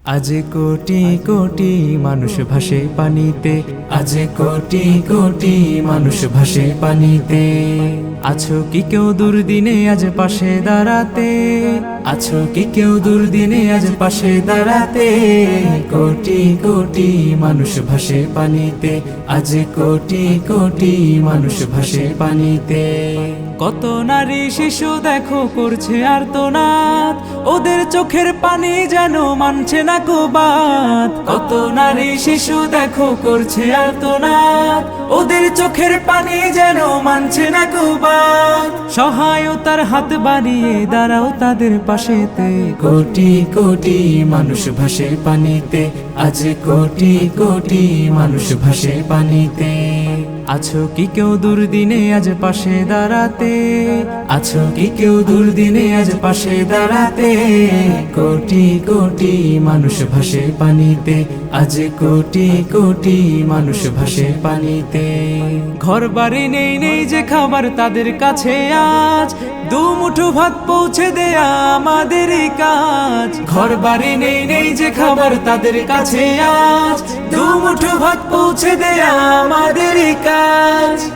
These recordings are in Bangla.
আজ কোটি কোটি মানুষ ভাসে পানিতে, আজ কোটি কোটি মানুষ ভাসে পানিতে। আছো কি কেউ দুর্দিনে আজ পাশে দাঁড়াতে, আছো কি কেউ দুর্দিনে আজ পাশে দাঁড়াতে। কোটি কোটি মানুষ ভাসে পানিতে, আজ কোটি কোটি মানুষ ভাসে পানিতে। কত নারী শিশু দেখো করছে আর্তনাদ, ওদের চোখের পানি যেন মানছে না কো বাত। কত নারী শিশু দেখো করছে আর্তনাদ, ওদের চোখের পানি যেন মানছে না কো বাত। সহায়তার হাত বাড়িয়ে দাঁড়াও তাদের পাশেতে। কোটি কোটি মানুষ ভাসে পানিতে, আজ কোটি কোটি মানুষ ভাসে পানিতে। আছো কি কেউ দুর্দিনে আজ পাশে দাঁড়াতে, আছো কি কেউ দুর্দিনে আজ পাশে দাঁড়াতে। কোটি কোটি মানুষ ভাসে পানিতে, আজ কোটি কোটি মানুষ ভাসে পানিতে। ঘর বাড়ি নেই নেই যে খাবার তাদের কাছে আজ, দুমুঠো ভাত পৌঁছে দেয়া আমাদেরই কাজ। ঘর বাড়ি নেই নেই যে খাবার তাদের কাছে আজ, দুমুঠো ভাত পৌঁছে দেয়া আমাদেরই কাজ।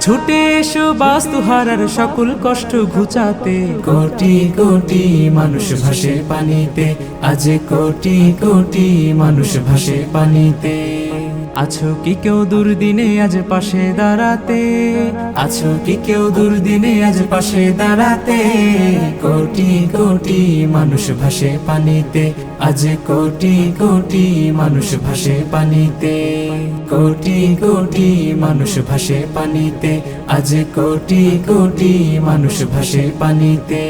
ছুটে এসো বাস্তুহারার সকল কষ্ট ঘুচাতে। কোটি কোটি মানুষ ভাসে পানিতে, আজ কোটি কোটি মানুষ ভাসে পানিতে। আছো কি কেউ দুর্দিনে আজ পাশে দাঁড়াতে, আছো কি কেউ দুর্দিনে আজ পাশে দাঁড়াতে। কোটি কোটি মানুষ ভাসে পানিতে, আজ কোটি কোটি মানুষ ভাসে পানিতে। কোটি কোটি মানুষ ভাসে পানিতে, আজ কোটি কোটি মানুষ ভাসে পানিতে।